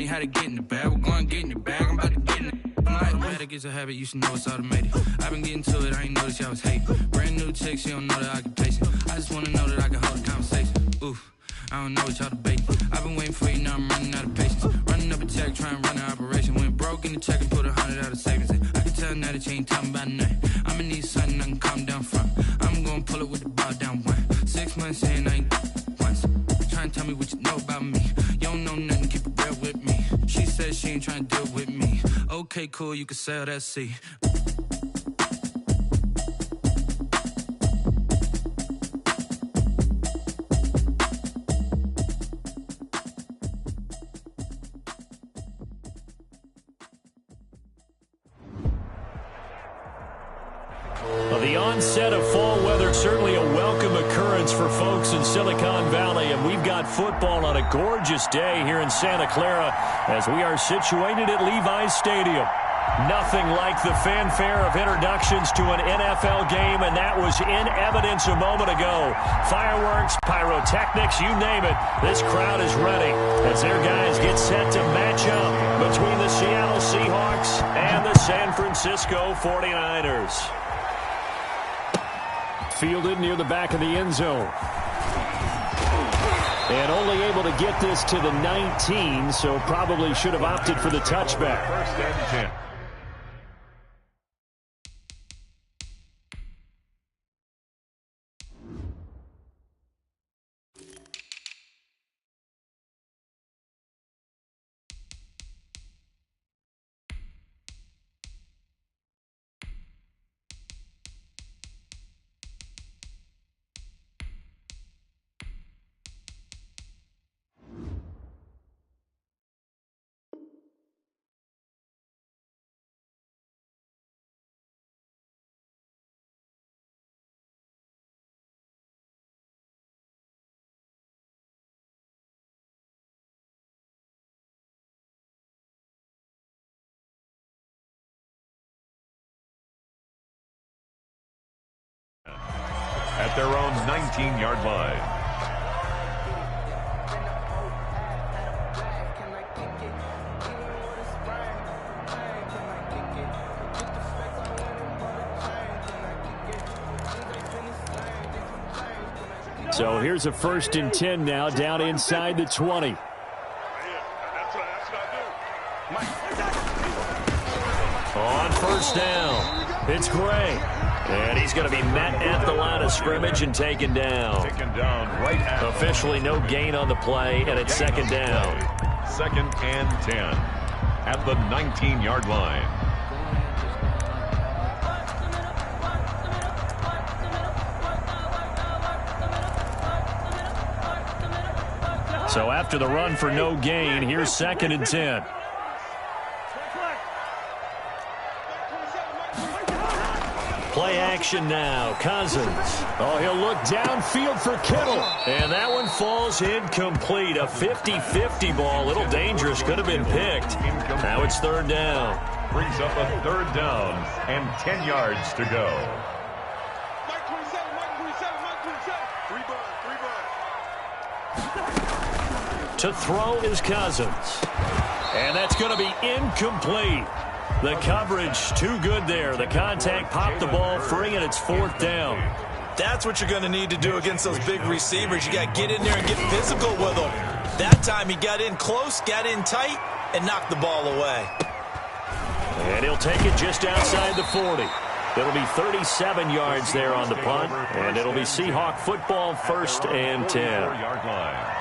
how to get in the bag. We're going to get in the bag. I'm about to get in it. I'm like, automatic is a habit. You should know it's automated. I've been getting to it. I ain't noticed y'all was hating. Brand new chick. She don't know that I can taste it. I just want to know that I can hold a conversation. Oof. I don't know what y'all debating. I've been waiting for you, now I'm running out of patience. Running up a check, trying to run an operation. Went broke in the check and put 100 out of savings in. I can tell now that you ain't talking about nothing. I'ma need something I can calm down from. I'm gonna pull it with the ball down one. 6 months in, I ain't once. Trying to tell me what you know about me. You don't know nothing, keep it real with me. She said she ain't trying to deal with me. Okay, cool, you can sell that seat. The onset of fall weather, certainly a welcome occurrence for folks in Silicon Valley, and we've got football on a gorgeous day here in Santa Clara as we are situated at Levi's Stadium. Nothing like the fanfare of introductions to an NFL game, and that was in evidence a moment ago. Fireworks, pyrotechnics, you name it, this crowd is ready as their guys get set to match up between the Seattle Seahawks and the San Francisco 49ers. Fielded near the back of the end zone. And only able to get this to the 19, so probably should have opted for the touchback. First and 10. At their own 19-yard line. So here's a 1st and 10 now, down inside the 20. On 1st down, it's Gray. And he's going to be met at the line of scrimmage and taken down. Taken down right at officially no gain on the play, and it's 2nd down. 2nd and 10 at the 19-yard line. So after the run for no gain, here's 2nd and 10. Play action now. Cousins. Oh, he'll look downfield for Kittle. And that one falls incomplete. A 50-50 ball. A little dangerous. Could have been picked. Now it's 3rd down. Brings up a 3rd down and 10 yards to go. To throw is Cousins. And that's going to be incomplete. The coverage too good there. The contact popped the ball free, and it's 4th down. That's what you're going to need to do against those big receivers. You got to get in there and get physical with them. That time he got in close, got in tight, and knocked the ball away. And he'll take it just outside the 40. It'll be 37 yards there on the punt, and it'll be Seahawk football, 1st and 10. 4-yard line.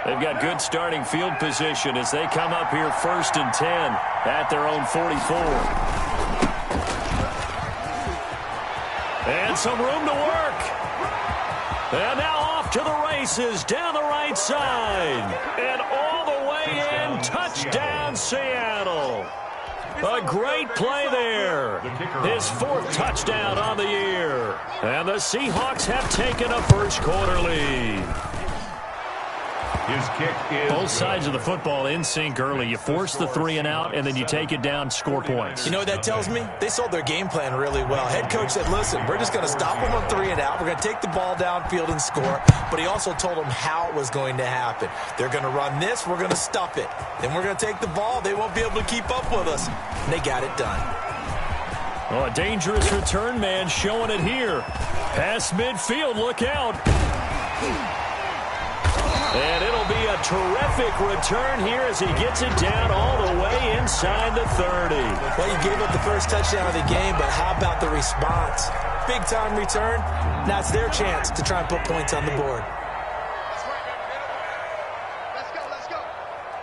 They've got good starting field position as they come up here 1st and 10 at their own 44. And some room to work. And now off to the races down the right side. And all the way in, touchdown Seattle. A great play there. His 4th touchdown on the year. And the Seahawks have taken a first quarter lead. His kick is both sides of the football in sync early. You force the 3 and out, and then you take it down, score points. You know what that tells me? They sold their game plan really well. Head coach said, listen, we're just going to stop them on 3 and out. We're going to take the ball downfield and score. But he also told them how it was going to happen. They're going to run this. We're going to stuff it. Then we're going to take the ball. They won't be able to keep up with us. And they got it done. Oh, a dangerous return man showing it here. Past midfield, look out. And it'll be a terrific return here as he gets it down all the way inside the 30. Well, you gave up the first touchdown of the game, but how about the response? Big-time return. Now it's their chance to try and put points on the board. Let's go.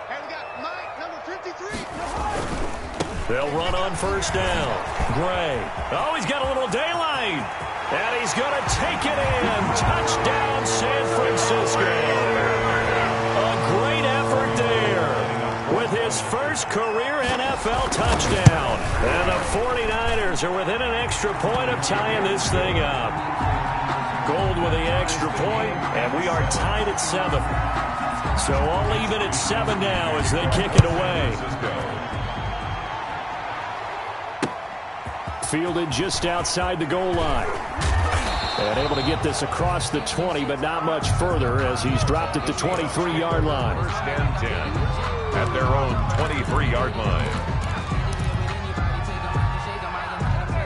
And we got Mike, number 53. They'll run on first down. Gray. Oh, he's got a little daylight. And he's going to take it in. Touchdown, San Francisco. A great effort there with his first career NFL touchdown. And the 49ers are within an extra point of tying this thing up. Gold with the extra point, and we are tied at 7. So all even at 7 now as they kick it away. Fielded just outside the goal line. And able to get this across the 20, but not much further as he's dropped at the 23-yard line. First and 10 at their own 23-yard line.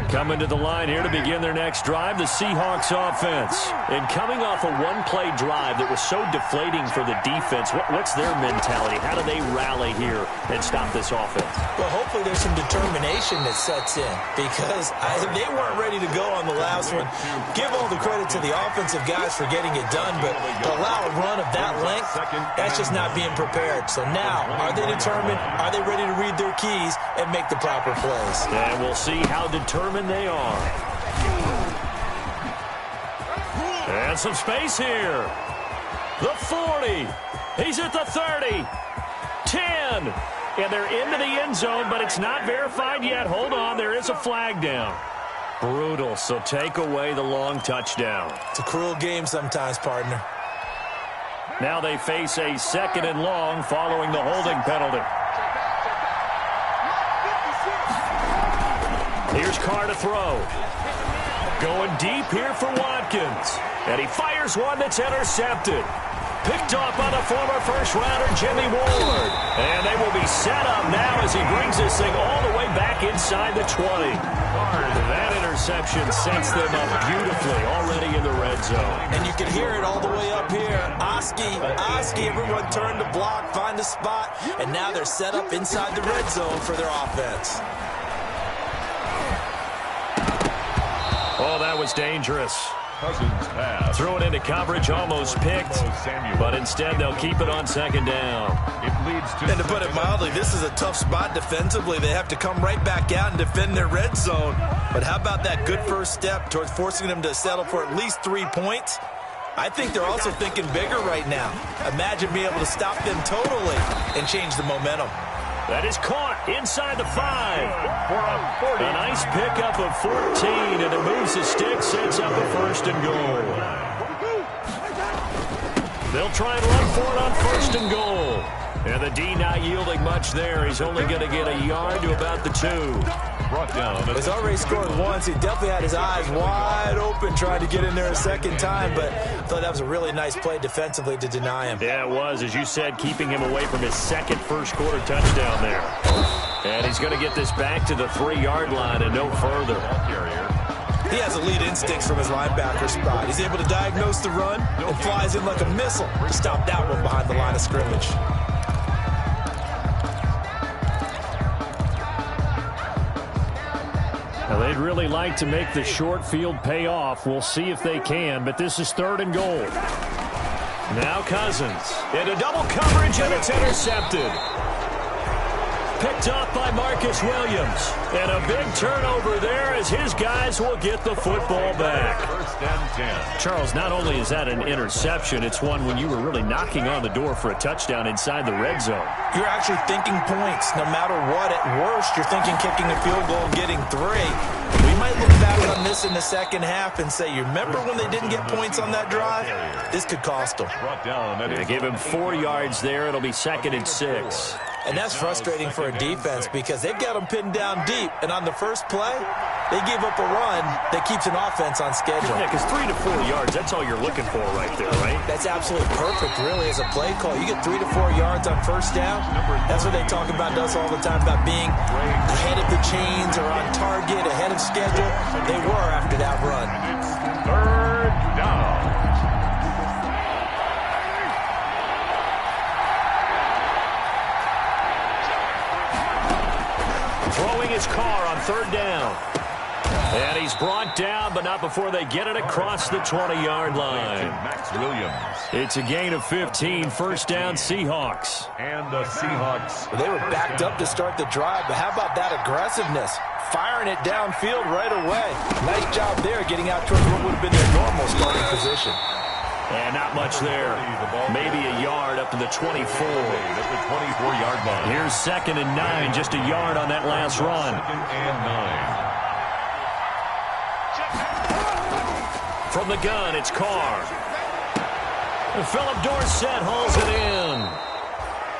Coming to the line here to begin their next drive, the Seahawks offense. And coming off a one-play drive that was so deflating for the defense, what's their mentality? How do they rally here and stop this offense? Well, hopefully there's some determination that sets in because they weren't ready to go on the last one. Give all the credit to the offensive guys for getting it done, but to allow a run of that length, that's just not being prepared. So now, are they determined? Are they ready to read their keys and make the proper plays? And we'll see how determined they are. And some space here. The 40. He's at the 30. 10. And they're into the end zone, but it's not verified yet. Hold on, there is a flag down. Brutal, so take away the long touchdown. It's a cruel game sometimes, partner. Now they face a 2nd and long following the holding penalty. Here's Carr to throw. Going deep here for Watkins. And he fires one that's intercepted. Picked off by the former first-rounder Jimmy Ward. And they will be set up now as he brings this thing all the way back inside the 20. That interception sets them up beautifully already in the red zone. And you can hear it all the way up here. Oski, everyone turn to block, find a spot. And now they're set up inside the red zone for their offense. Oh, that was dangerous. Cousins pass. Threw it into coverage, almost picked, but instead they'll keep it on 2nd down. It leads to And to put it mildly, this is a tough spot defensively. They have to come right back out and defend their red zone. But how about that good first step towards forcing them to settle for at least 3 points? I think they're also thinking bigger right now. Imagine being able to stop them totally and change the momentum. That is caught inside the 5. A nice pickup of 14, and it moves the stick, sets up a 1st and goal. They'll try and run for it on 1st and goal. And the D not yielding much there. He's only going to get a yard to about the 2. brought down. He's already scored once. He definitely had his eyes wide open trying to get in there a second time, but I thought that was a really nice play defensively to deny him. Yeah, it was. As you said, keeping him away from his second first-quarter touchdown there. And he's going to get this back to the 3-yard line and no further. He has elite instincts from his linebacker spot. He's able to diagnose the run and flies in like a missile to stop that one behind the line of scrimmage. Now, they'd really like to make the short field pay off. We'll see if they can, but this is 3rd and goal. Now Cousins into double coverage, and it's intercepted. picked off by Marcus Williams. And a big turnover there as his guys will get the football back. First and 10. Charles, not only is that an interception, it's one when you were really knocking on the door for a touchdown inside the red zone. You're actually thinking points. No matter what, at worst, you're thinking kicking a field goal and getting 3. We might look back on this in the second half and say, you remember when they didn't get points on that drive? This could cost them. Brought down. They give him 4 yards there. It'll be 2nd and 6. And that's frustrating for a defense because they've got them pinned down deep. And on the first play, they give up a run that keeps an offense on schedule. Yeah, because 3 to 4 yards, that's all you're looking for right there, right? That's absolutely perfect, really, as a play call. You get 3 to 4 yards on first down. That's what they talk about us all the time, about being ahead of the chains or on target, ahead of schedule. They were after that run. Third down. Throwing his car on 3rd down. And he's brought down, but not before they get it across the 20-yard line. Max Williams. It's a gain of 15, 1st down Seahawks. And the Seahawks. They were backed up to start the drive, but how about that aggressiveness? Firing it downfield right away. Nice job there getting out towards what would have been their normal starting position. And not much there. Maybe a yard up to the 24. At the 24-yard line. Here's 2nd and 9, just a yard on that last run. 2nd and 9. From the gun, it's Carr. And Philip Dorsett hauls it in.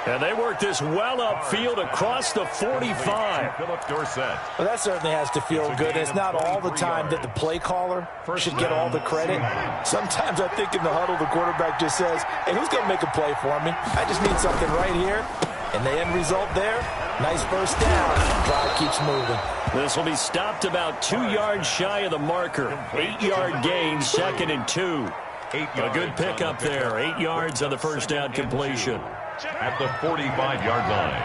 And they work this well upfield across the 45. Philip Dorsett. Well, that certainly has to feel good. It's not all the time that the play caller should get all the credit. Sometimes I think in the huddle, the quarterback just says, hey, who's going to make a play for me? I just need something right here. And the end result there, nice first down. Drive keeps moving. This will be stopped about 2 yards shy of the marker. 8-yard gain, 2nd and 2. A good pickup there. 8 yards on the first down completion. At the 45-yard line.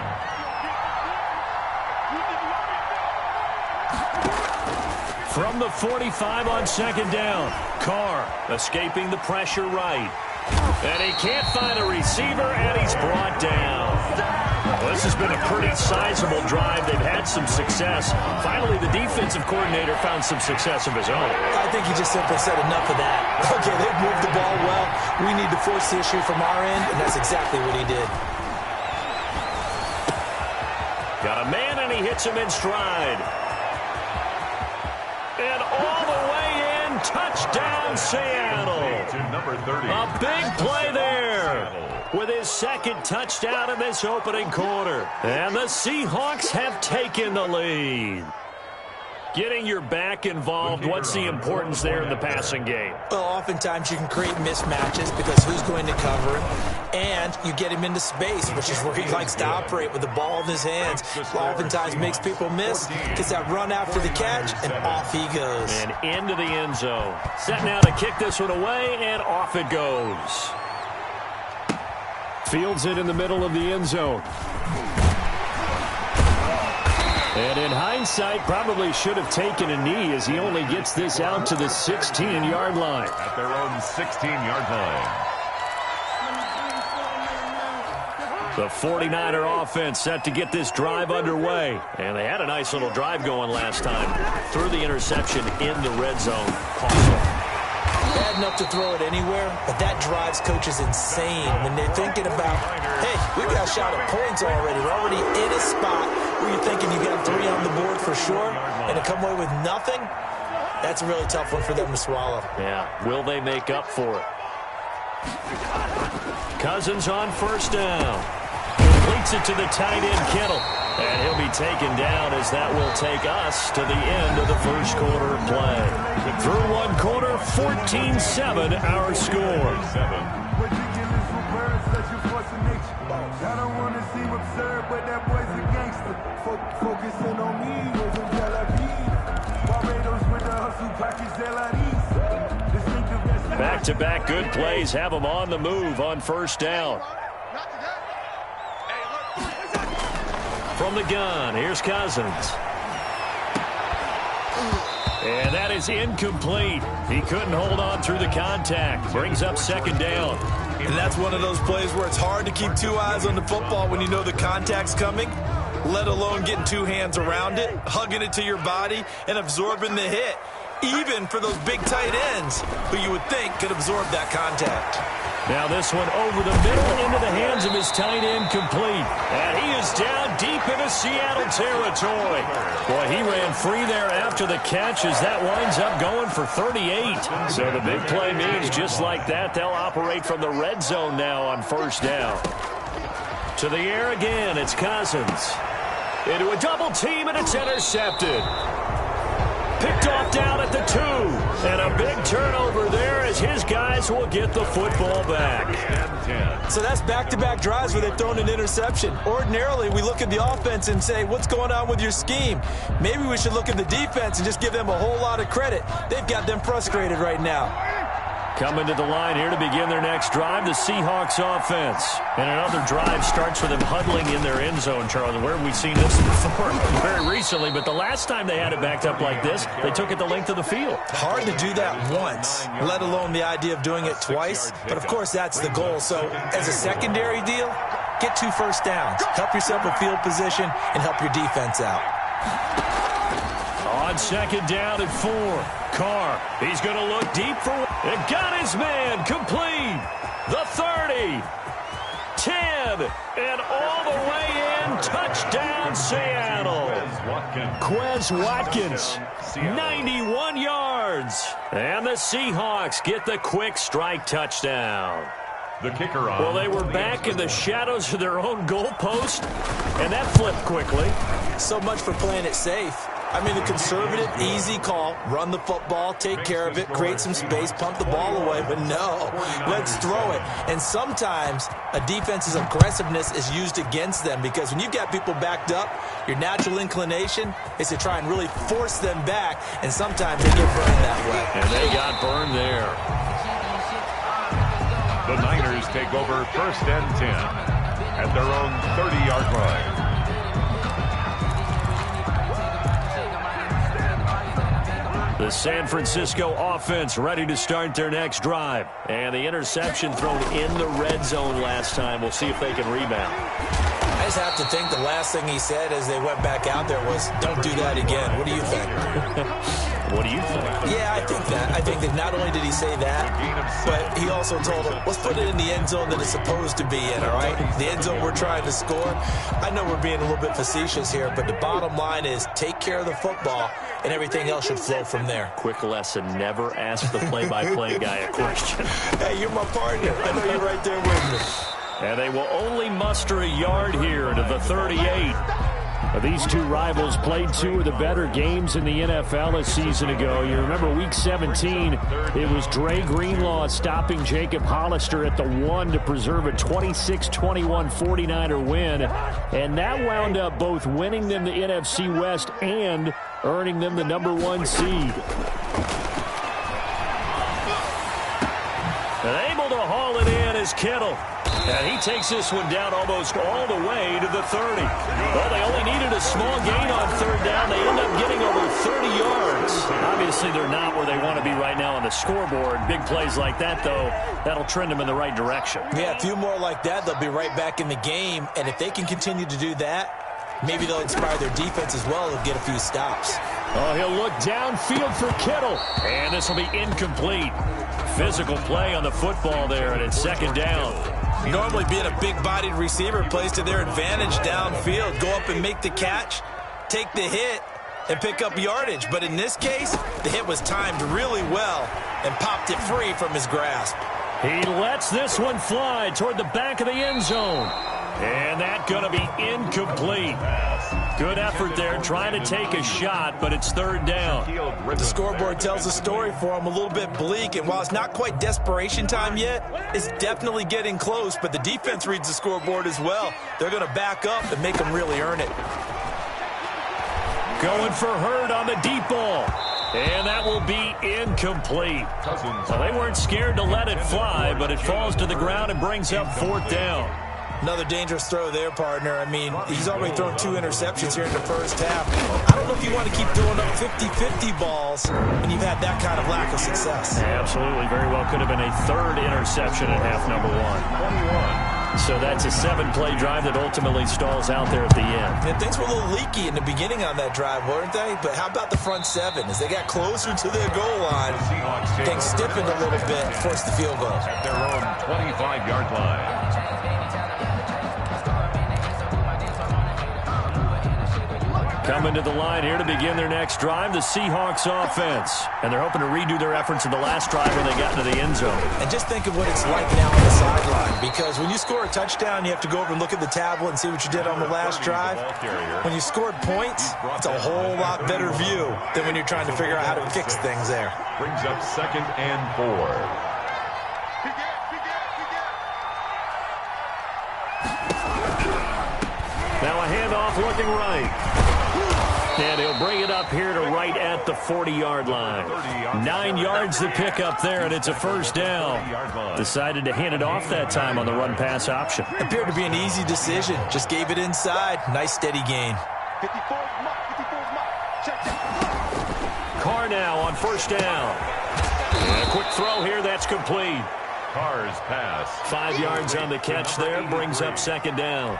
From the 45 on 2nd down. Carr escaping the pressure right. And he can't find a receiver, and he's brought down. Well, this has been a pretty sizable drive. They've had some success. Finally, the defensive coordinator found some success of his own. I think he just simply said enough of that. Okay, they've moved the ball well. We need to force the issue from our end, and that's exactly what he did. Got a man, and he hits him in stride. And all the way in, touchdown, Seattle. To number 30. A big play there with his 2nd touchdown in this opening quarter. And the Seahawks have taken the lead. Getting your back involved, what's the importance there in the passing game? Well, oftentimes you can create mismatches because who's going to cover him, and you get him into space, which is where he likes to operate with the ball in his hands. Oftentimes makes people miss, gets that run after the catch, and off he goes. And into the end zone. Set now to kick this one away, and off it goes. Fields it in the middle of the end zone. And in hindsight, probably should have taken a knee as he only gets this out to the 16-yard line. At their own 16-yard line. The 49er offense set to get this drive underway. And they had a nice little drive going last time. Threw the interception in the red zone. Bad enough to throw it anywhere, but that drives coaches insane when they're thinking about, hey, we've got a shot at points already. We're already in a spot where you're thinking you got 3 on the board for sure, and to come away with nothing, that's a really tough one for them to swallow. Yeah, will they make up for it? Cousins on first down. Completes it to the tight end, Kittle. And he'll be taken down as that will take us to the end of the first quarter of play. Through one quarter, 14-7 our score. I don't want to seem absurd, but that boy's a gangster. Focusing on me, wasn't Tel Aviv. Barbados with the hustle package, Back-to-back good plays have them on the move on first down. From the gun, here's Cousins. And that is incomplete. He couldn't hold on through the contact. Brings up second down. And that's one of those plays where it's hard to keep 2 eyes on the football when you know the contact's coming. let alone getting two hands around it, hugging it to your body, and absorbing the hit, even for those big tight ends who you would think could absorb that contact. Now this one over the middle into the hands of his tight end, complete. And he is down deep into Seattle territory. Boy, he ran free there after the catch as that winds up going for 38. So the big play means just like that, they'll operate from the red zone now on first down. To the air again, it's Cousins. Into a double team, and it's intercepted. Picked off down at the 2. And a big turnover there as his guys will get the football back. So that's back-to-back drives where they've thrown an interception. Ordinarily, we look at the offense and say, what's going on with your scheme? Maybe we should look at the defense and just give them a whole lot of credit. They've got them frustrated right now. Coming to the line here to begin their next drive, the Seahawks offense. And another drive starts with them huddling in their end zone, Charles. Where have we seen this before? Very recently, but the last time they had it backed up like this, they took it the length of the field. Hard to do that once, let alone the idea of doing it twice. But, of course, that's the goal. So, as a secondary deal, get 2 first downs. Help yourself with field position and help your defense out. On second down at 4. Carr, he's going to look deep for it. Got his man, complete. The 30, 10, and all the way in. Touchdown, Seattle. Quez Watkins, 91 yards. And the Seahawks get the quick strike touchdown. The kicker on. Well, they were back in the shadows of their own goalpost, and that flipped quickly. So much for playing it safe. I mean, the conservative, easy call, run the football, take care of it, create some space, pump the ball away. But no, let's throw it. And sometimes a defense's aggressiveness is used against them because when you've got people backed up, your natural inclination is to try and really force them back, and sometimes they get burned that way. And they got burned there. The Niners take over first and 10 at their own 30-yard line. The San Francisco offense ready to start their next drive. And the interception thrown in the red zone last time. We'll see if they can rebound. I just have to think the last thing he said as they went back out there was, don't do that again. What do you think? What do you think? Yeah, I think that. I think that not only did he say that, but he also told him, let's put it in the end zone that it's supposed to be in, all right? The end zone we're trying to score. I know we're being a little bit facetious here, but the bottom line is take care of the football, and everything else should flow from there. Quick lesson, never ask the play-by-play guy a question. Hey, you're my partner. I know you're right there with me. And they will only muster a yard here to the 38. These two rivals played 2 of the better games in the NFL a season ago. You remember Week 17, it was Dre Greenlaw stopping Jacob Hollister at the 1 to preserve a 26-21 49er win. And that wound up both winning them the NFC West and earning them the #1 seed. And able to haul it in is Kittle. And he takes this one down almost all the way to the 30. Well, they only needed a small gain on third down. They end up getting over 30 yards. Obviously, they're not where they want to be right now on the scoreboard. Big plays like that, though, that'll trend them in the right direction. Yeah, a few more like that, they'll be right back in the game. And if they can continue to do that, maybe they'll inspire their defense as well and get a few stops. Oh, he'll look downfield for Kittle. And this will be incomplete. Physical play on the football there, and it's second down. Normally being a big-bodied receiver plays to their advantage downfield. Go up and make the catch, take the hit, and pick up yardage. But in this case, the hit was timed really well and popped it free from his grasp. He lets this one fly toward the back of the end zone. And that's going to be incomplete. Good effort there trying to take a shot, but it's third down. The scoreboard tells a story for him, a little bit bleak, and while it's not quite desperation time yet, it's definitely getting close, but the defense reads the scoreboard as well. They're going to back up and make them really earn it. Going for Hurd on the deep ball. And that will be incomplete. Well, they weren't scared to let it fly, but it falls to the ground and brings up fourth down. Another dangerous throw there, partner. I mean, he's already thrown 2 interceptions here in the first half. I don't know if you want to keep throwing up 50-50 balls when you've had that kind of lack of success. Absolutely. Very well could have been a third interception at half number 1. So that's a 7-play drive that ultimately stalls out there at the end. And things were a little leaky in the beginning on that drive, weren't they? But how about the front 7? As they got closer to their goal line, things stiffened a little bit, forced the field goal. At their own 25-yard line. Coming to the line here to begin their next drive, the Seahawks offense. And they're hoping to redo their efforts in the last drive when they got into the end zone. And just think of what it's like now on the sideline, because when you score a touchdown, you have to go over and look at the tablet and see what you did on the last drive. When you scored points, it's a whole lot better view than when you're trying to figure out how to fix things there. Brings up 2nd and 4. Now a handoff looking right. And he'll bring it up here to right at the 40-yard line. 9 yards to pick up there, and it's a first down. Decided to hand it off that time on the run-pass option. Appeared to be an easy decision. Just gave it inside. Nice steady gain. Carr now on first down. And a quick throw here, that's complete. Carr's pass. 5 yards on the catch there, brings up second down.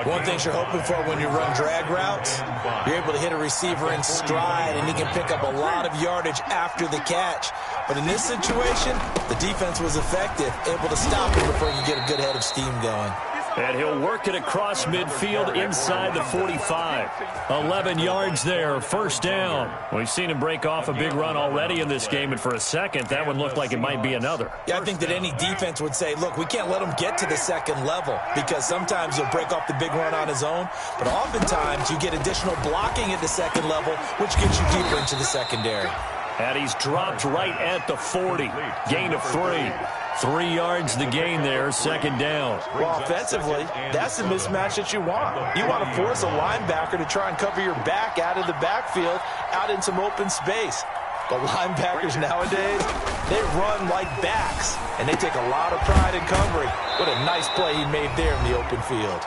One thing you're hoping for when you run drag routes, you're able to hit a receiver in stride, and he can pick up a lot of yardage after the catch. But in this situation, the defense was effective, able to stop him before he could get a good head of steam going. And he'll work it across midfield inside the 45. 11 yards there, first down. We've seen him break off a big run already in this game, and for a second, that one looked like it might be another. Yeah, I think that any defense would say, look, we can't let him get to the second level, because sometimes he'll break off the big run on his own, but oftentimes you get additional blocking at the second level, which gets you deeper into the secondary. And he's dropped right at the 40. Gain of 3. 3 yards the gain there, second down. Well, offensively, that's the mismatch that you want. You want to force a linebacker to try and cover your back out of the backfield, out in some open space. But linebackers nowadays, they run like backs, and they take a lot of pride in covering. What a nice play he made there in the open field.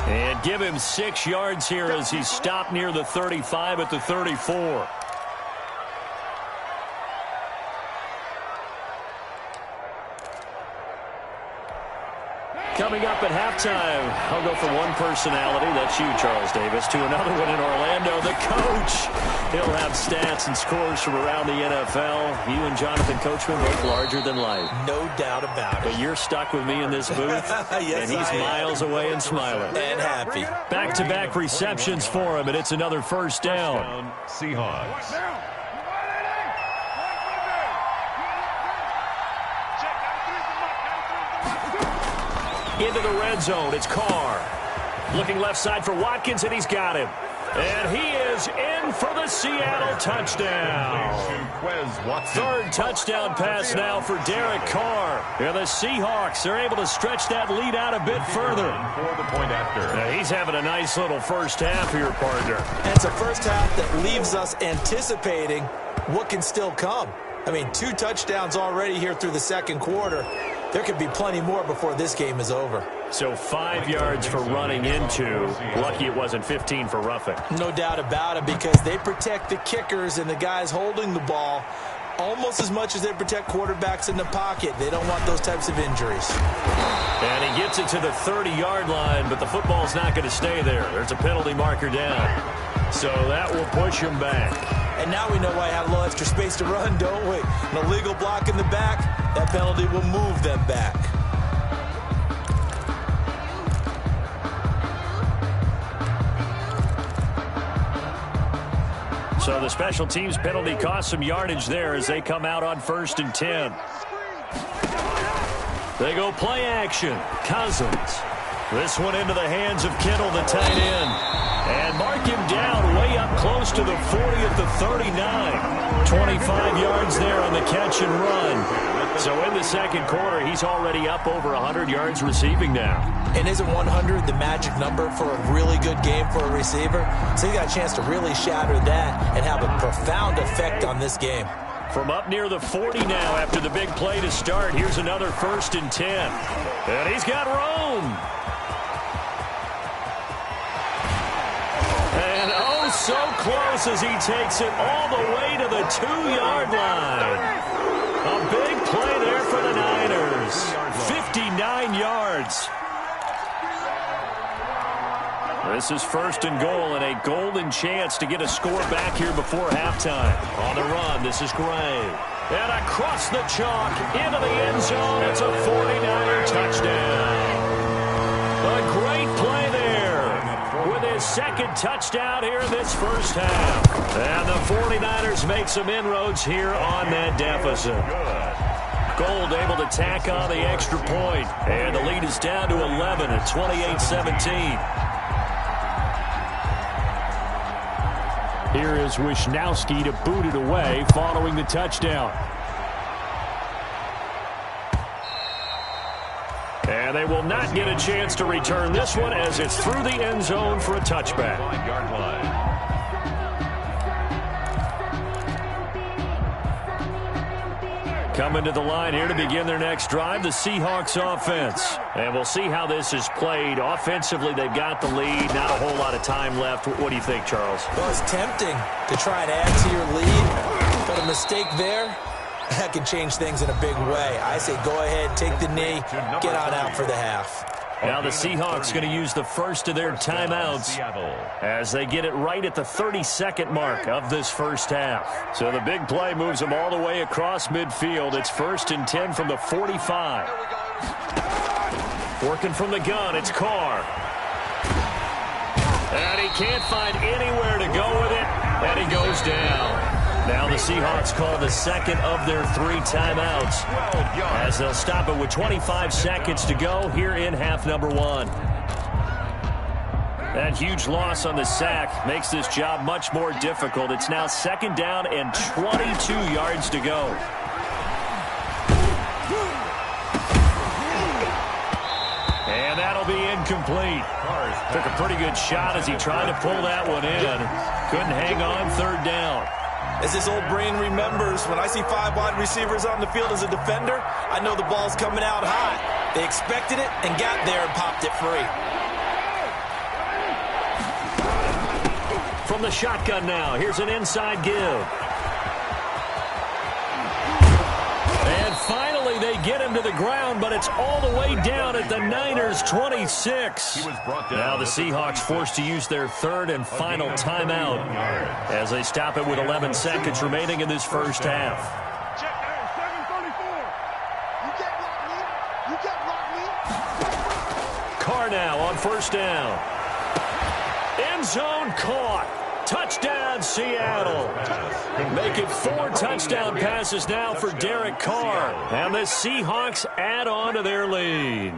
And give him 6 yards here as he stopped near the 35 at the 34. Coming up at halftime, I'll go from one personality, that's you, Charles Davis, to another one in Orlando, the coach. He'll have stats and scores from around the NFL. You and Jonathan Coachman both larger than life. No doubt about it. But you're stuck with me in this booth, yes, and he's miles away and smiling. And happy. Back-to-back receptions for him, and it's another first down. Seahawks. Into the red zone, it's Carr. Looking left side for Watkins, and he's got him. And he is in for the Seattle touchdown. Third touchdown pass now for Derek Carr. And the Seahawks are able to stretch that lead out a bit further. Now, he's having a nice little first half here, partner. And it's a first half that leaves us anticipating what can still come. I mean, 2 touchdowns already here through the second quarter. There could be plenty more before this game is over. So 5 yards for running into. Lucky it wasn't 15 for roughing. No doubt about it, because they protect the kickers and the guys holding the ball almost as much as they protect quarterbacks in the pocket. They don't want those types of injuries. And he gets it to the 30-yard line, but the football's not going to stay there. There's a penalty marker down. So that will push him back. And now we know why I had a little extra space to run, don't we? An illegal block in the back, that penalty will move them back. So the special teams penalty cost some yardage there as they come out on 1st and 10. They go play action. Cousins. This one into the hands of Kittle, the tight end. And mark him down way up close to the 40 at the 39. 25 yards there on the catch and run. So in the second quarter, he's already up over 100 yards receiving now. And isn't 100 the magic number for a really good game for a receiver? So he got a chance to really shatter that and have a profound effect on this game. From up near the 40 now after the big play to start, here's another 1st and 10. And he's got Rome. And oh, so close as he takes it all the way to the 2-yard line. A big play there for the Niners. 59 yards. yards. This is 1st and goal and a golden chance to get a score back here before halftime. On the run, this is Gray. And across the chalk, into the end zone. It's a 49er touchdown. A great play there with his second touchdown here in this first half. And the 49ers make some inroads here on that deficit. Gold able to tack on the extra point. And the lead is down to 11 at 28-17. Here is Wisnowski to boot it away following the touchdown. And they will not get a chance to return this one as it's through the end zone for a touchback. Coming to the line here to begin their next drive, the Seahawks offense. And we'll see how this is played. Offensively, they've got the lead. Not a whole lot of time left. What do you think, Charles? Well, it's tempting to try and add to your lead, but a mistake there, that can change things in a big way. I say go ahead, take the knee, get on out for the half. Now the Seahawks going to use the first of their timeouts as they get it right at the 30-second mark of this first half. So the big play moves them all the way across midfield. It's 1st and 10 from the 45. Working from the gun, it's Carr. And he can't find anywhere to go with it, and he goes down. Now the Seahawks call the second of their 3 timeouts as they'll stop it with 25 seconds to go here in half number 1. That huge loss on the sack makes this job much more difficult. It's now 2nd down and 22 yards to go. And that'll be incomplete. Took a pretty good shot as he tried to pull that one in. Couldn't hang on 3rd down. As this old brain remembers, when I see 5 wide receivers on the field as a defender, I know the ball's coming out hot. They expected it and got there and popped it free. From the shotgun now, here's an inside give. And finally they get him to the ground, but it's all the way down at the Niners' 26. Now the Seahawks forced to use their 3rd and final timeout as they stop it with 11 seconds remaining in this first half. Carr now on 1st down. End zone caught. Touchdown, Seattle. Make it 4 touchdown passes now for Derek Carr. And the Seahawks add on to their lead.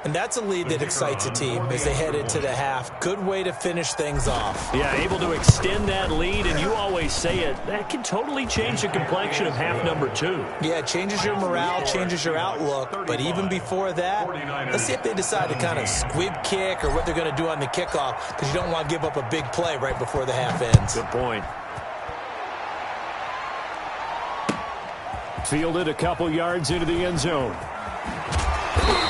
And that's a lead that excites a team as they head into the half. Good way to finish things off. Yeah, able to extend that lead, and you always say it, that can totally change the complexion of half number 2. Yeah, it changes your morale, changes your outlook. But even before that, let's see if they decide to kind of squib kick or what they're going to do on the kickoff, because you don't want to give up a big play right before the half ends. Good point. Fielded a couple yards into the end zone.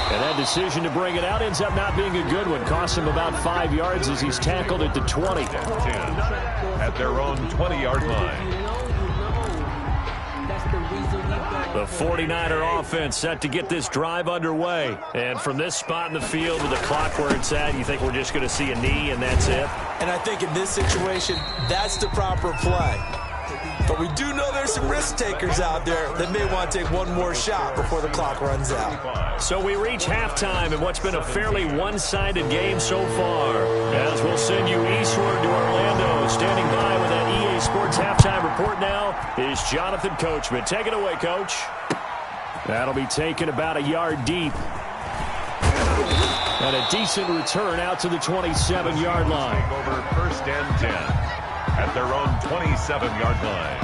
And that decision to bring it out ends up not being a good one. Costs him about 5 yards as he's tackled at the 20. At their own 20-yard line. The 49er offense set to get this drive underway. And from this spot in the field with the clock where it's at, you think we're just going to see a knee and that's it? And I think in this situation, that's the proper play. But we do know there's some risk takers out there that may want to take one more shot before the clock runs out. So we reach halftime in what's been a fairly one-sided game so far. As we'll send you eastward to Orlando. Standing by with that EA Sports halftime report now is Jonathan Coachman. Take it away, Coach. That'll be taken about a yard deep. And a decent return out to the 27-yard line. Over 1st and 10. At their own 27-yard line.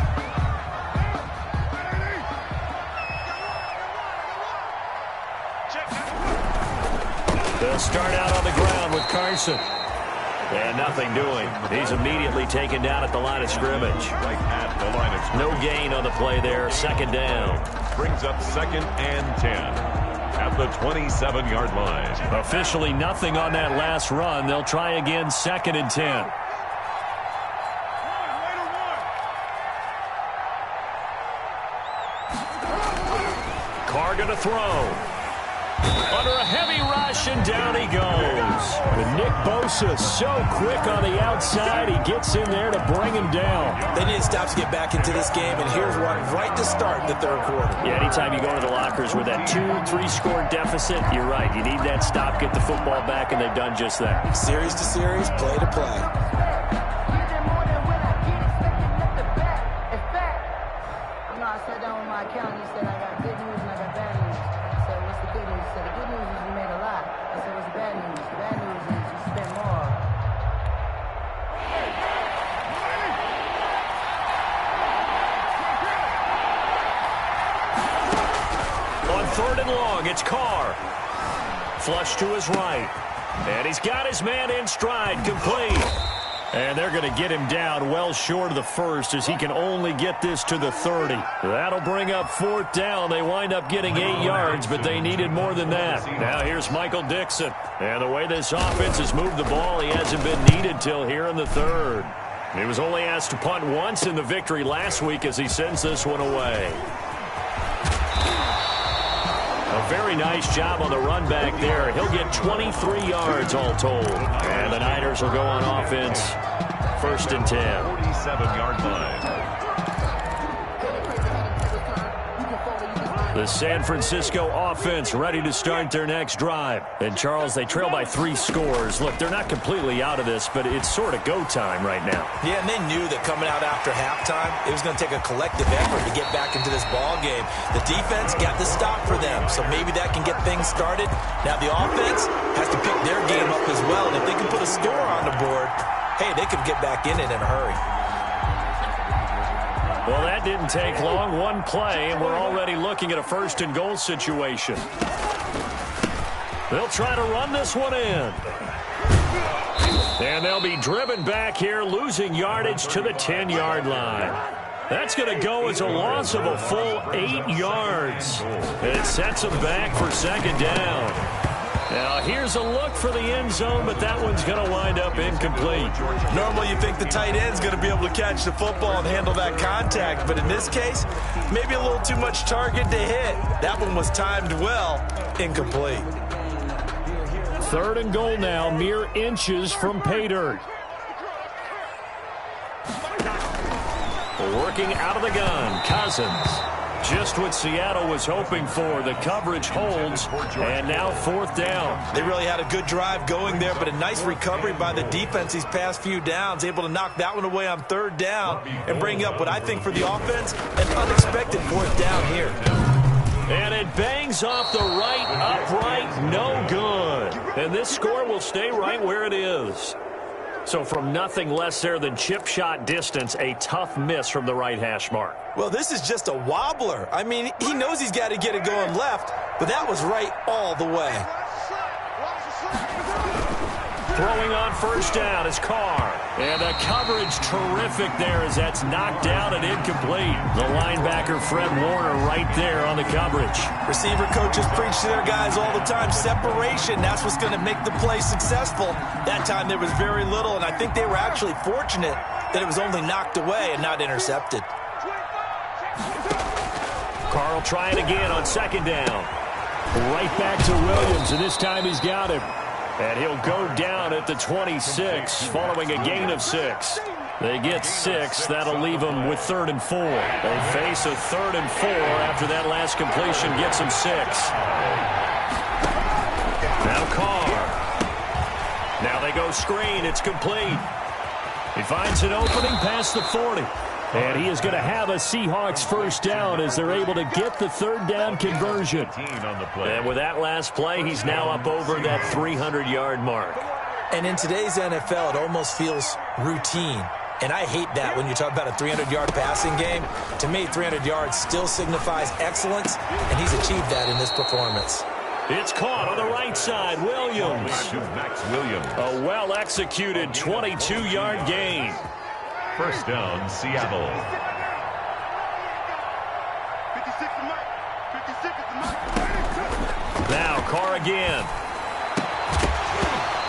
They'll start out on the ground with Carson. And nothing doing. He's immediately taken down at the line of scrimmage. Right at the line of scrimmage. No gain on the play there. 2nd down. Brings up 2nd and 10. At the 27-yard line. Officially nothing on that last run. They'll try again 2nd and 10. Carr going to throw. Under a heavy rush, and down he goes. And Nick Bosa so quick on the outside, he gets in there to bring him down. They need to stop to get back into this game, and here's one right to start the third quarter. Yeah, anytime you go to the lockers with that 2-3 score deficit, you're right. You need that stop, get the football back, and they've done just that. Series to series, play to play. I sat down with my accountant. He said, I got good news and I got bad news. I said, what's the good news? He said, the good news is you made a lot. I said, what's the bad news? The bad news is you spent more. On 3rd and long, it's Carr. Flush to his right. And he's got his man in stride, complete. And they're going to get him down well short of the first as he can only get this to the 30. That'll bring up 4th down. They wind up getting 8 yards, but they needed more than that. Now here's Michael Dixon. And the way this offense has moved the ball, he hasn't been needed till here in the 3rd. He was only asked to punt once in the victory last week as he sends this one away. A very nice job on the run back there. He'll get 23 yards all told. And the Niners will go on offense. 1st and 10. 47-yard line. The San Francisco offense ready to start their next drive. And, Charles, they trail by 3 scores. Look, they're not completely out of this, but it's sort of go time right now. Yeah, and they knew that coming out after halftime, it was going to take a collective effort to get back into this ball game. The defense got the stop for them, so maybe that can get things started. Now the offense has to pick their game up as well, and if they can put a score on the board, hey, they could get back in it in a hurry. Well, that didn't take long. One play, and we're already looking at a 1st and goal situation. They'll try to run this one in. And they'll be driven back here, losing yardage to the 10-yard line. That's going to go as a loss of a full 8 yards. And it sets them back for 2nd down. Now, here's a look for the end zone, but that one's going to wind up incomplete. Normally, you think the tight end's going to be able to catch the football and handle that contact, but in this case, maybe a little too much target to hit. That one was timed well, incomplete. 3rd and goal now, mere inches from pay dirt. Working out of the gun, Cousins. Just what Seattle was hoping for. The coverage holds, and now 4th down. They really had a good drive going there, but a nice recovery by the defense these past few downs, able to knock that one away on 3rd down and bring up what I think for the offense, an unexpected 4th down here. And it bangs off the right upright, no good. And this score will stay right where it is. So from nothing less there than chip shot distance, a tough miss from the right hash mark. Well, this is just a wobbler. I mean, he knows he's got to get it going left, but that was right all the way. Throwing on 1st down is Carr. And the coverage terrific there as that's knocked down and incomplete. The linebacker, Fred Warner, right there on the coverage. Receiver coaches preach to their guys all the time. Separation, that's what's going to make the play successful. That time there was very little, and I think they were actually fortunate that it was only knocked away and not intercepted. Carr trying again on 2nd down. Right back to Williams, and this time he's got him. And he'll go down at the 26 following a gain of 6. They get 6. That'll leave them with 3rd and 4. They face a 3rd and 4 after that last completion gets them 6. Now Carr. Now they go screen. It's complete. He finds an opening past the 40. And he is going to have a Seahawks 1st down as they're able to get the 3rd down conversion. And with that last play, he's now up over that 300-yard mark. And in today's NFL, it almost feels routine. And I hate that when you talk about a 300-yard passing game. To me, 300 yards still signifies excellence, and he's achieved that in this performance. It's caught on the right side. Williams. A well-executed 22-yard gain. 1st down, Seattle. 56 to Mike. 56 to Mike. Now Carr again.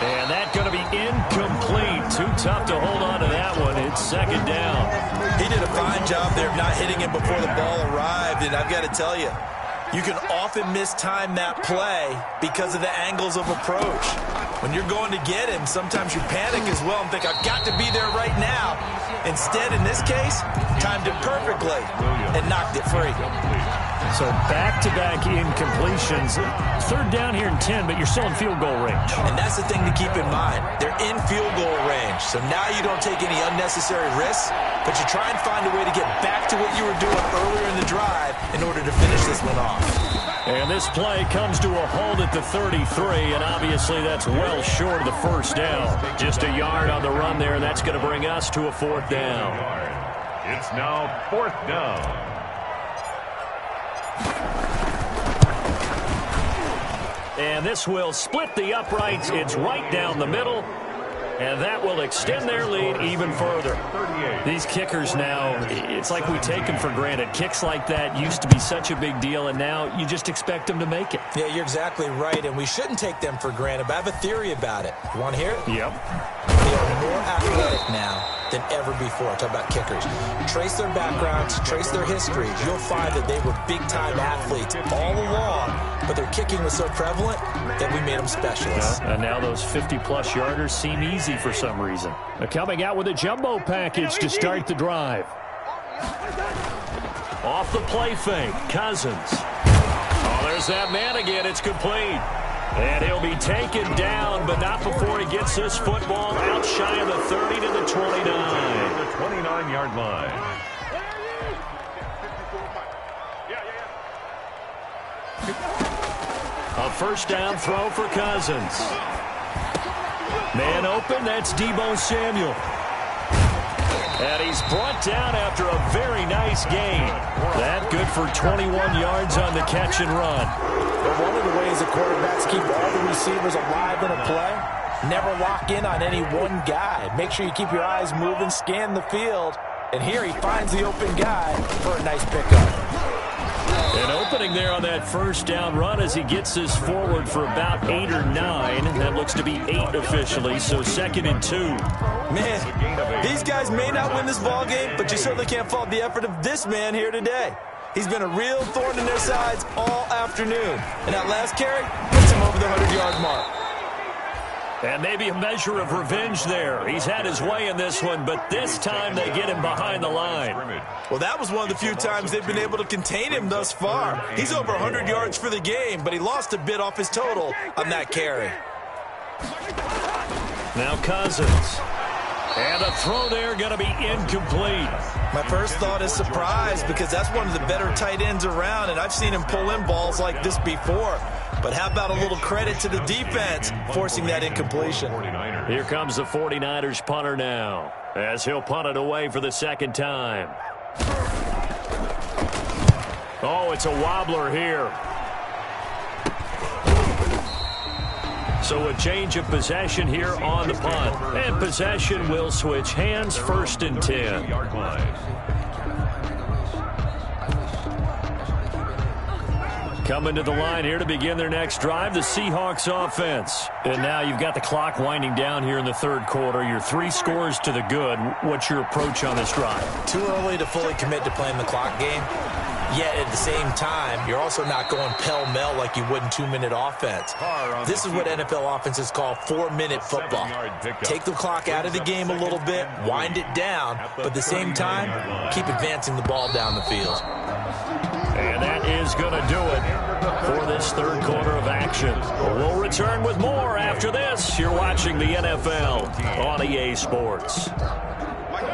And that's going to be incomplete. Too tough to hold on to that one. It's 2nd down. He did a fine job there of not hitting him before the ball arrived. And I've got to tell you, You can often mistime that play because of the angles of approach. When you're going to get him, sometimes you panic as well and think, I've got to be there right now. Instead, in this case, timed it perfectly and knocked it free. So back-to-back incompletions. Third down here in 10, but you're still in field goal range. And that's the thing to keep in mind. They're in field goal range. So now you don't take any unnecessary risks, but you try and find a way to get back to what you were doing earlier in the drive in order to finish this one off. And this play comes to a halt at the 33, and obviously that's well short of the first down. Just a yard on the run there. That's going to bring us to a fourth down. It's now fourth down. And this will split the uprights. It's right down the middle. And that will extend their lead even further. These kickers now, it's like we take them for granted. Kicks like that used to be such a big deal, and now you just expect them to make it. Yeah, you're exactly right, and we shouldn't take them for granted, but I have a theory about it. You want to hear it? Yep. They are more athletic now than ever before. I talk about kickers. Trace their backgrounds, trace their histories. You'll find that they were big-time athletes all along, but their kicking was so prevalent that we made them specialists. And now those 50-plus yarders seem easy for some reason. They're coming out with a jumbo package to start the drive. Off the play fake, Cousins. Oh, there's that man again. It's complete. And he'll be taken down, but not before he gets this football out shy of the 30 to the 29. The 29-yard line. A first down throw for Cousins. Man open, that's Deebo Samuel. And he's brought down after a very nice gain. That good for 21 yards on the catch and run. Well, one of the ways the quarterbacks keep all the receivers alive in a play, never lock in on any one guy. Make sure you keep your eyes moving, scan the field. And here he finds the open guy for a nice pickup. An opening there on that first down run as he gets this forward for about 8 or 9. That looks to be 8 officially, so 2nd and 2. Man, these guys may not win this ball game, but you certainly can't fault the effort of this man here today. He's been a real thorn in their sides all afternoon. And that last carry puts him over the 100-yard mark. And maybe a measure of revenge there. He's had his way in this one, but this time they get him behind the line. Well, that was one of the few times they've been able to contain him thus far. He's over 100 yards for the game, but he lost a bit off his total on that carry. Now Cousins. And a throw there going to be incomplete. My first thought is surprise because that's one of the better tight ends around, and I've seen him pull in balls like this before. But how about a little credit to the defense forcing that incompletion? Here comes the 49ers punter now as he'll punt it away for the second time. Oh, it's a wobbler here. So a change of possession here on the punt. And possession will switch hands, 1st and 10. Coming to the line here to begin their next drive, the Seahawks offense. And now you've got the clock winding down here in the third quarter. You're 3 scores to the good. What's your approach on this drive? Too early to fully commit to playing the clock game. Yet at the same time, you're also not going pell-mell like you would in 2-minute offense. This is what NFL offenses call 4-minute football. Take the clock out of the game a little bit, wind it down, but at the same time, keep advancing the ball down the field. And that is going to do it for this third quarter of action. We'll return with more after this. You're watching the NFL on EA Sports.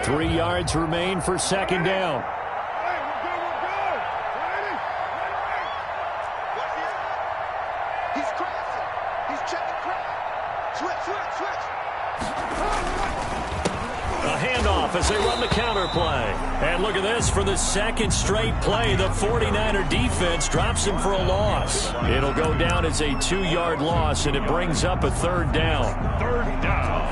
3 yards remain for 2nd down. As they run the counter play. And look at this, for the second straight play, the 49er defense drops him for a loss. It'll go down as a 2-yard loss, and it brings up a 3rd down. 3rd down.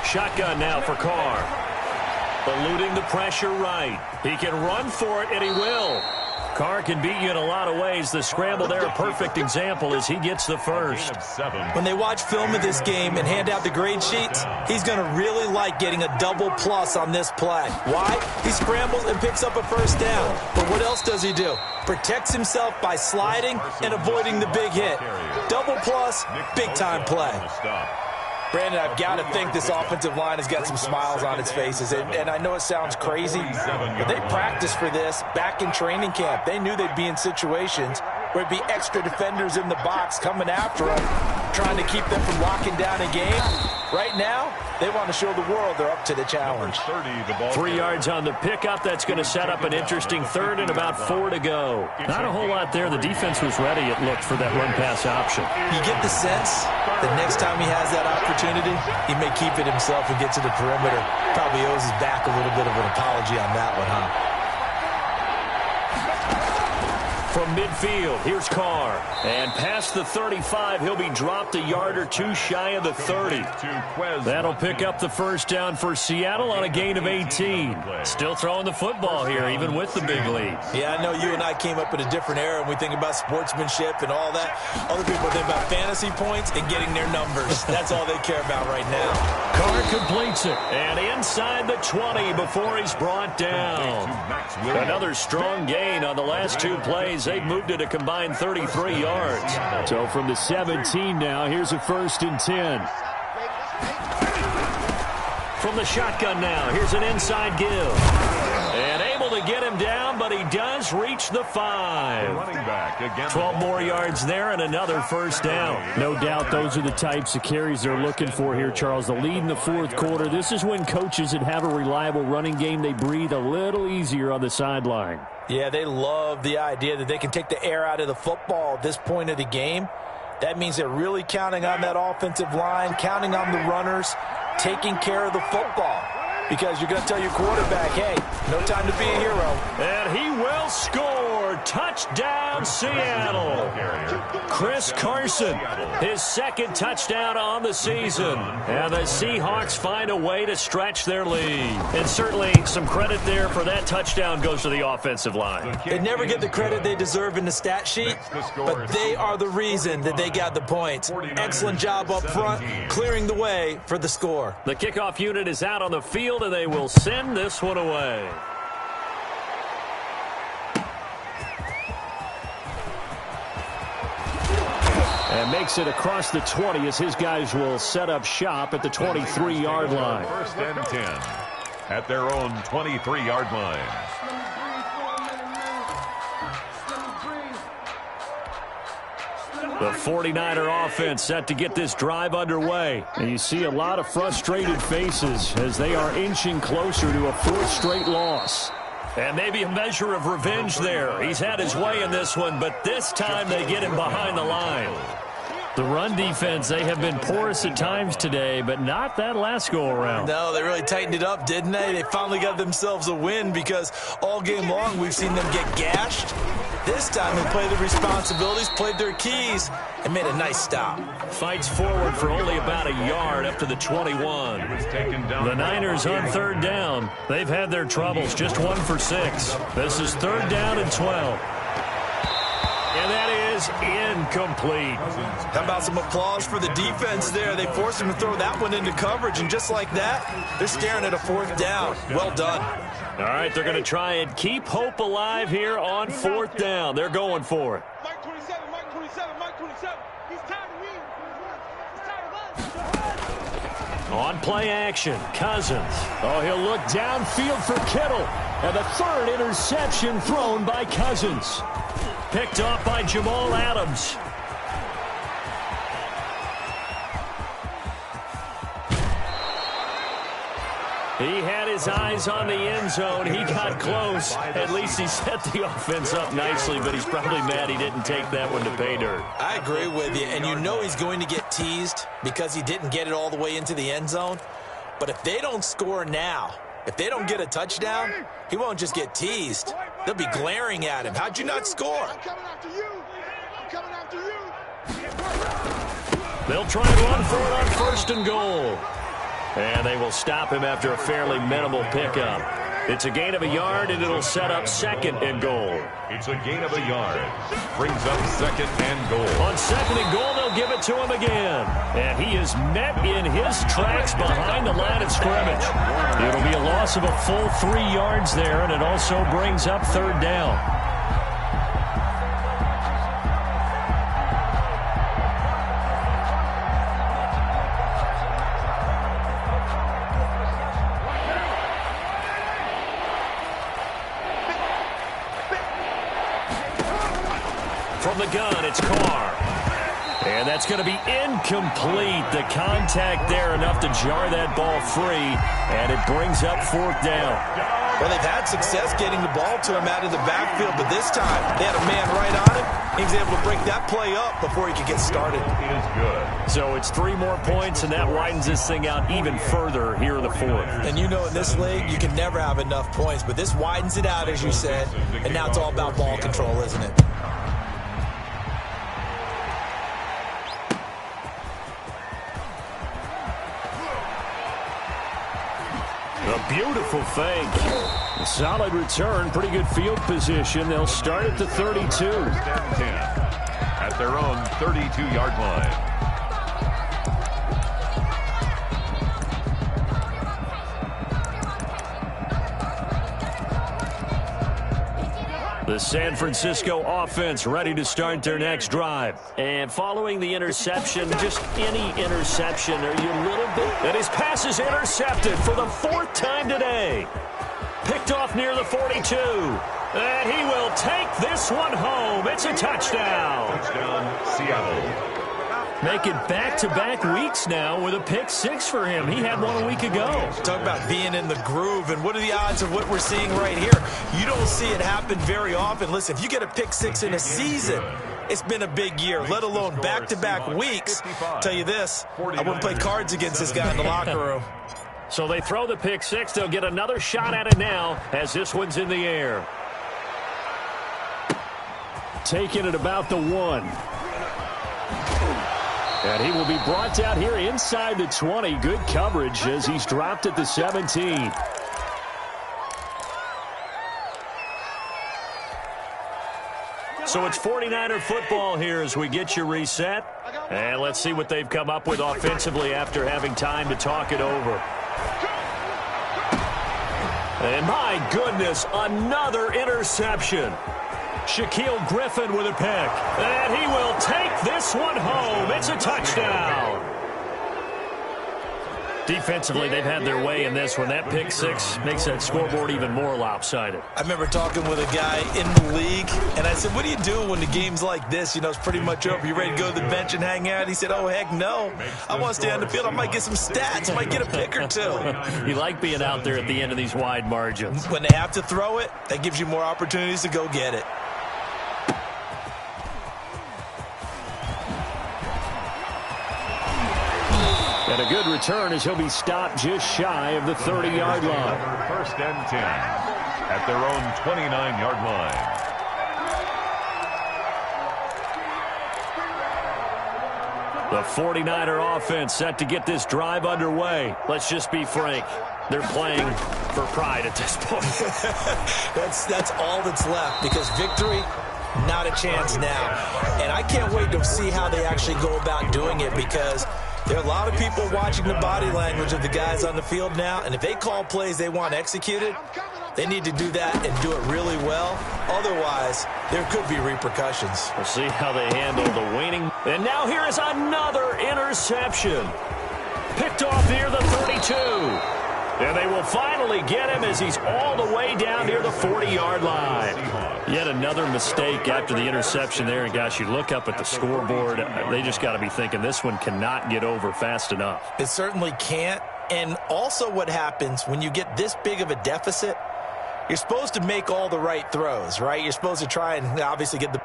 Shotgun now for Carr. Eluding the pressure right. He can run for it, and he will. Carr can beat you in a lot of ways. The scramble there, a perfect example as he gets the first. When they watch film of this game and hand out the grade sheets, he's going to really like getting a double plus on this play. Why? He scrambles and picks up a first down. But what else does he do? Protects himself by sliding and avoiding the big hit. Double plus, big-time play. Brandon, I've got to think this offensive line has got some smiles on its faces. And I know it sounds crazy, but they practiced for this back in training camp. They knew they'd be in situations where it'd be extra defenders in the box coming after them, trying to keep them from locking down a game. Right now, they want to show the world they're up to the challenge. 3 yards on the pickup. That's going to set up an interesting third and about 4 to go. Not a whole lot there. The defense was ready, it looked, for that run-pass option. You get the sense that next time he has that opportunity, he may keep it himself and get to the perimeter. Probably owes his back a little bit of an apology on that one, huh? From midfield, here's Carr. And past the 35, he'll be dropped a yard or two shy of the 30. That'll pick up the first down for Seattle on a gain of 18. Still throwing the football here, even with the big lead. Yeah, I know you and I came up in a different era, and we think about sportsmanship and all that. Other people think about fantasy points and getting their numbers. That's all they care about right now. Carr completes it. And inside the 20 before he's brought down. Another strong gain on the last 2 plays. They've moved it a combined 33 yards. So from the 17 now, here's a 1st and 10. From the shotgun now, here's an inside give. And able to get him down, but he does reach the 5. 12 more yards there and another first down. No doubt those are the types of carries they're looking for here, Charles. The lead in the 4th quarter. This is when coaches that have a reliable running game, they breathe a little easier on the sideline. Yeah, they love the idea that they can take the air out of the football at this point of the game. That means they're really counting on that offensive line, counting on the runners, taking care of the football. Because you're going to tell your quarterback, hey, no time to be a hero. And he will score. Touchdown, Seattle. Chris Carson, his 2nd touchdown on the season. And the Seahawks find a way to stretch their lead. And certainly some credit there for that touchdown goes to the offensive line. They never get the credit they deserve in the stat sheet, but they are the reason that they got the points. Excellent job up front, clearing the way for the score. The kickoff unit is out on the field, and they will send this one away. And makes it across the 20 as his guys will set up shop at the 23-yard line. 1st and 10 at their own 23-yard line. The 49er offense set to get this drive underway. And you see a lot of frustrated faces as they are inching closer to a 4th straight loss. And maybe a measure of revenge there. He's had his way in this one, but this time they get him behind the line. The run defense, they have been porous at times today, but not that last go-around. No, they really tightened it up, didn't they? They finally got themselves a win because all game long we've seen them get gashed. This time they played the responsibilities, played their keys, and made a nice stop. Fights forward for only about a yard up to the 21. The Niners on 3rd down. They've had their troubles, just 1 for 6. This is 3rd down and 12. And that is incomplete. How about some applause for the defense there? They forced him to throw that one into coverage, and just like that, they're staring at a 4th down. Well done. All right, they're going to try and keep hope alive here on 4th down. They're going for it. Mike 27, Mike 27, Mike 27. He's tired of winning. He's tired of us. On play action, Cousins. Oh, he'll look downfield for Kittle. And the 3rd interception thrown by Cousins. Picked off by Jamal Adams. He had his eyes on the end zone. He got close. At least he set the offense up nicely, but he's probably mad he didn't take that one to pay dirt. I agree with you, and you know he's going to get teased because he didn't get it all the way into the end zone. But if they don't score now, if they don't get a touchdown, he won't just get teased. They'll be glaring at him. How'd you not score? I'm coming after you. I'm coming after you. They'll try and run for it on 1st and goal. And they will stop him after a fairly minimal pickup. It's a gain of a yard, and it'll set up 2nd and goal. It's a gain of a yard. Brings up 2nd and goal. On 2nd and goal, they'll give it to him again. And he is met in his tracks behind the line of scrimmage. It'll be a loss of a full 3 yards there, and it also brings up 3rd down. From the gun, it's Carr. And that's going to be incomplete. The contact there enough to jar that ball free, and it brings up 4th down. Well, they've had success getting the ball to him out of the backfield, but this time they had a man right on him. He was able to break that play up before he could get started. It is good. So it's 3 more points, and that widens this thing out even further here in the 4th. And you know in this league, you can never have enough points, but this widens it out, as you said, and now it's all about ball control, isn't it? A beautiful fake. Solid return, pretty good field position. They'll start at the 32. 10 at their own 32-yard line. The San Francisco offense ready to start their next drive. And following the interception, just any interception, are you a little bit? And his pass is intercepted for the 4th time today. Picked off near the 42. And he will take this one home. It's a touchdown. Touchdown, Seattle. Make it back-to-back weeks now with a pick 6 for him. He had one a week ago. Talk about being in the groove, and what are the odds of what we're seeing right here? You don't see it happen very often. Listen, if you get a pick 6 in a season, it's been a big year, let alone back-to-back weeks. Tell you this, I wouldn't play cards against this guy in the locker room. So they throw the pick 6. They'll get another shot at it now as this one's in the air. Taking it about the 1. And he will be brought down here inside the 20. Good coverage as he's dropped at the 17. So it's 49er football here as we get you reset. And let's see what they've come up with offensively after having time to talk it over. And my goodness, another interception. Shaquille Griffin with a pick. And he will take this one home. It's a touchdown. Defensively, they've had their way in this one. That pick 6 makes that scoreboard even more lopsided. I remember talking with a guy in the league, and I said, what do you do when the game's like this? You know, it's pretty much over. You ready to go to the bench and hang out? He said, oh, heck no. I want to stay on the field. I might get some stats. I might get a pick or 2. You like being out there at the end of these wide margins. When they have to throw it, that gives you more opportunities to go get it. And a good return as he'll be stopped just shy of the 30-yard line. 1st and 10 at their own 29-yard line. The 49er offense set to get this drive underway. Let's just be frank. They're playing for pride at this point. That's all that's left, because victory, not a chance now. And I can't wait to see how they actually go about doing it, because there are a lot of people watching the body language of the guys on the field now, and if they call plays they want executed, they need to do that and do it really well. Otherwise, there could be repercussions. We'll see how they handle the waning. And now here is another interception. Picked off near the 32. And they will finally get him as he's all the way down near the 40-yard line. Yet another mistake after the interception there. And, gosh, you look up at the scoreboard, they just got to be thinking this one cannot get over fast enough. It certainly can't. And also what happens when you get this big of a deficit, you're supposed to make all the right throws, right? You're supposed to try and obviously get the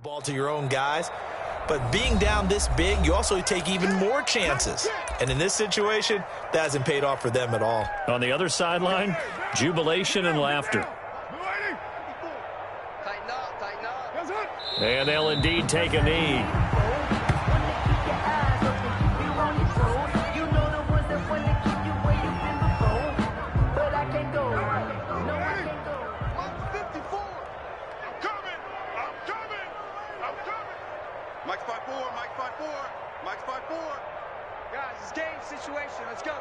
ball to your own guys. But being down this big, you also take even more chances. And in this situation, that hasn't paid off for them at all. On the other sideline, jubilation and laughter. And they'll indeed take a knee. Mike's 5-4, Mike's 5-4, Mike's 5-4. Guys, it's game situation. Let's go.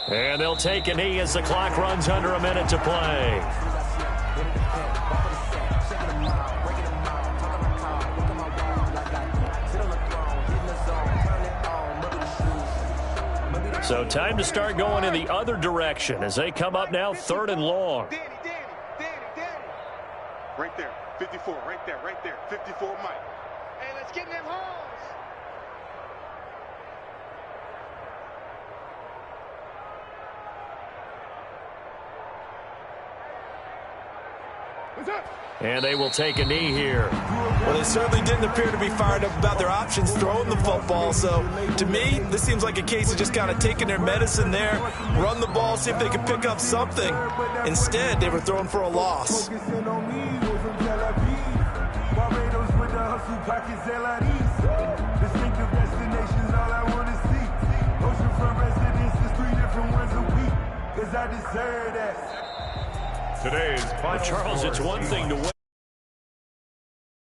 And they'll take a knee as the clock runs under a minute to play. So time to start going in the other direction as they come up now 3rd and long. Danny. Right there, 54, right there, 54 Mike. Hey, let's get in them holes. And they will take a knee here. Well, they certainly didn't appear to be fired up about their options throwing the football. So, to me, this seems like a case of just kind of taking their medicine there, run the ball, see if they can pick up something. Instead, they were throwing for a loss. Focusing on me, was from Tel Aviv. Barbados with the hustle pockets, distinctive destinations, all I want to see. Oceanfront residences, 3 different ones a week. Cause I deserve that. Today's final Charles, score it's one thing to win.